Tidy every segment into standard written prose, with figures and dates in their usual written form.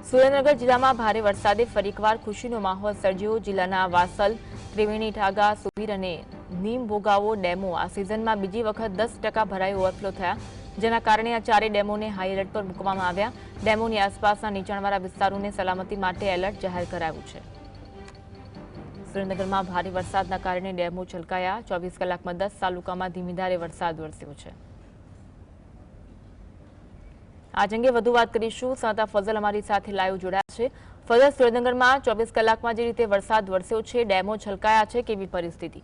સુરેન્દ્રનગર જિલ્લામાં ભારે વરસાદે ફરી એકવાર ખુશીનો માહોલ સર્જ્યો। જિલ્લાના વાસલ, ત્રિવેણી, ઠાગા, સુબીર અને નીમ ભોગાવો ડેમો આ સિઝનમાં બીજી વખત 10% ભરાઈ ઓવરફ્લો થયા, જેના કારણે આ ચારે ડેમોને હાઈ એલર્ટ પર મૂકવામાં આવ્યા। ડેમોની આસપાસના નીચાણવાળા વિસ્તારોને સલામતી માટે એલર્ટ જાહેર કરાયું છે। સુરેન્દ્રનગરમાં ભારે વરસાદના કારણે ડેમો છલકાયા। 24 કલાકમાં 10 તાલુકામાં ધીમી ધારે વરસાદ વરસ્યો છે। આજ અંગે વધુ વાત કરીશું। સંવાદદાતા ફઝલ અમારી સાથે લાઈવ જોડાયા છે। ફઝલ, સુરેન્દ્રનગરમાં 24 કલાકમાં જે રીતે વરસાદ વરસ્યો છે, ડેમો છલકાયા છે, કેવી પરિસ્થિતિ?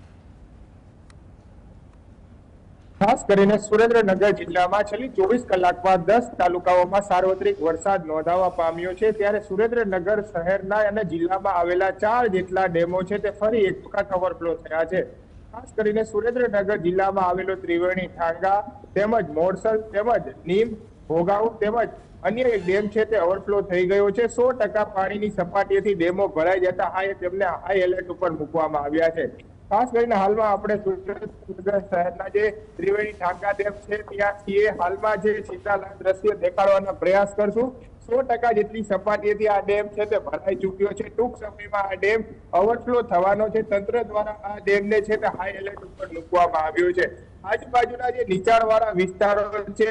ખાસ કરીને સુરેન્દ્રનગર જિલ્લામાં છેલ્લી 24 કલાકમાં 10 તાલુકાઓમાં સાર્વત્રિક વરસાદ નોંધાવા પામ્યો છે। ત્યારે સુરેન્દ્રનગર શહેરના અને જિલ્લામાં આવેલા 4 જેટલા ડેમો છે તે ફરી એક વખત ઓવરફ્લો થયા છે। ખાસ કરીને સુરેન્દ્રનગર જિલ્લામાં આવેલો ત્રિવેણી, ઠાંગા તેમજ મોરસલ તેમજ નીમ ભોગાવો તેમજ અન્ય એક ડેમ છે તે ઓવરફ્લો થઈ ગયો છે। 100% પાણીની સપાટીએથી ડેમો ભરાઈ જતા તેમને હાઈ એલર્ટ ઉપર મૂકવામાં આવ્યા છે। ખાસ કરીને હાલમાં આપણે સુરેન્દ્રનગર શહેરના જે ત્રિવેણી ઠાંગા ડેમ છે ત્યાં છીએ। હાલમાં જે સીધા દ્રશ્ય દેખાડવાનો પ્રયાસ કરશું। 100% જેટલી સપાટીએથી આ ડેમ છે તે ભરાઈ ચૂક્યો છે। ટૂંક સમયમાં આ ડેમ ઓવરફ્લો થવાનો છે। તંત્ર દ્વારા આ ડેમને છે તે હાઈ એલર્ટ ઉપર મૂકવામાં આવ્યો છે। આજુબાજુના જે નીચાણવાળા વિસ્તારો છે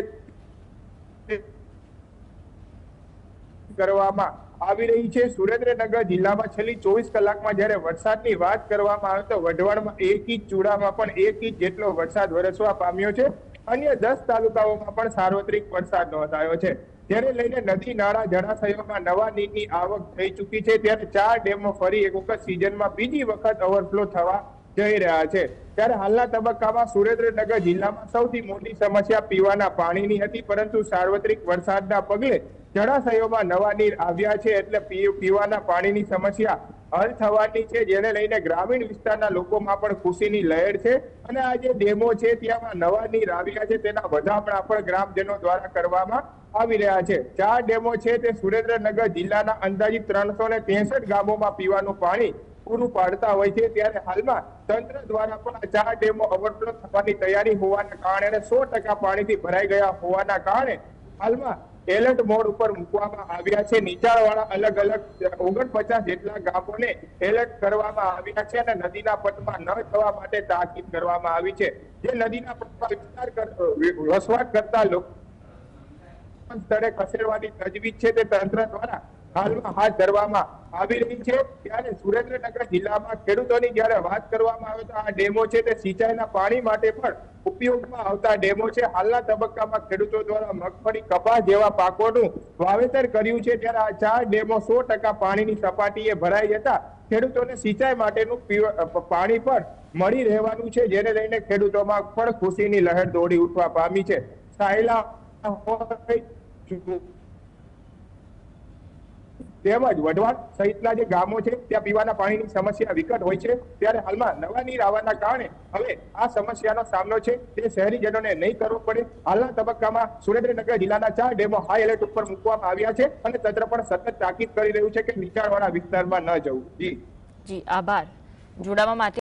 કરવામાં આવી રહી છે। સુરેન્દ્રનગર જિલ્લામાં છેલ્લી 24 કલાકમાં જ્યારે વરસાદની વાત કરવામાં આવે તો વઢવાણમાં 1 ઇંચ, ચુડામાં પણ 1 ઇંચ જેટલો વરસાદ વરસવા પામ્યો છે। અન્ય 10 તાલુકાઓમાં પણ સાર્વત્રિક વરસાદ નોંધાયો છે, જેને લઈને નદી નાળા જળાશયોમાં નવા નીરની આવક થઈ ચૂકી છે। ત્યારે 4 ડેમો ફરી એક વખત સિઝનમાં બીજી વખત ઓવરફ્લો થવા જઈ રહ્યા છે। ત્યારે હાલના તબક્કામાં સુરેન્દ્રનગર જિલ્લામાં સૌથી મોટી સમસ્યા પીવાના પાણીની હતી, પરંતુ સાર્વત્રિક વરસાદના પગલે જળાશયોમાં નવા નીર આવ્યા છે, એટલે પીવાના પાણીની સમસ્યા હલ થવાની છે, જેને લઈને ગ્રામીણ વિસ્તારના લોકોમાં પણ ખુશીની લહેર છે। અને આ જે ડેમો છે ત્યાં નવા નીર આવ્યા છે તેના વધામણા પણ ગ્રામજનો દ્વારા કરવામાં આવી રહ્યા છે। 4 ડેમો છે તે સુરેન્દ્રનગર જિલ્લાના અંદાજિત 363 ગામોમાં પીવાનું પાણી પૂરું પાડતા હોય છે। ત્યારે હાલમાં તંત્ર દ્વારા પણ 4 ડેમો ઓવરફ્લો થવાની તૈયારી હોવાના કારણે અને 100% પાણીથી ભરાઈ ગયા હોવાના કારણે હાલમાં એલર્ટ મોડ ઉપર મૂકવામાં આવ્યા છે। નીચાણવાળા અલગ અલગ 49 જેટલા ગામોને એલર્ટ કરવામાં આવ્યા છે અને નદીના પટમાં ન થવા માટે તાકીદ કરવામાં આવી છે। જે નદીના પટમાં વસવાટ કરતા લોકો સ્થળે ખસેડવાની તજવીજ છે તે તંત્ર દ્વારા હાલમાં હાથ ધરવામાં આવી રહી છે। ત્યારે સુરેન્દ્રનગર જિલ્લામાં ખેડૂતોની જ્યારે વાત કરવામાં આવે તો આ ડેમો છે તે સિંચાઈના પાણી માટે પણ ઉપયોગમાં આવતા ડેમો છે। હાલના તબક્કામાં ખેડૂતો દ્વારા મગફળી, કપાસ જેવા પાકોનું વાવેતર કર્યું છે। ત્યારે આ 4 ડેમો 100% પાણીની સપાટીએ ભરાઈ જતા ખેડૂતોને સિંચાઈ માટેનું પાણી પણ મળી રહેવાનું છે, જેને લઈને ખેડૂતોમાં પણ ખુશીની લહેર દોડી ઉઠવા પામી છે। સાયલા તેમજ વઢવાણ સહિતના જે ગામો છે ત્યાં પીવાના પાણીની સમસ્યા વિકટ હોય છે। ત્યારે હાલમાં નવા નીર આવવાના કારણે હવે આ સમસ્યાનો સામનો છે તે શહેરીજનોને નહીં કરવો પડે। હાલના તબક્કામાં સુરેન્દ્રનગર જિલ્લાના 4 ડેમો હાઈ એલર્ટ ઉપર મૂકવામાં આવ્યા છે અને તંત્ર પણ સતત તાકીદ કરી રહ્યું છે કે નીચાણવાળા વિસ્તારમાં ન જવું। જી આભાર જોડાવા માટે।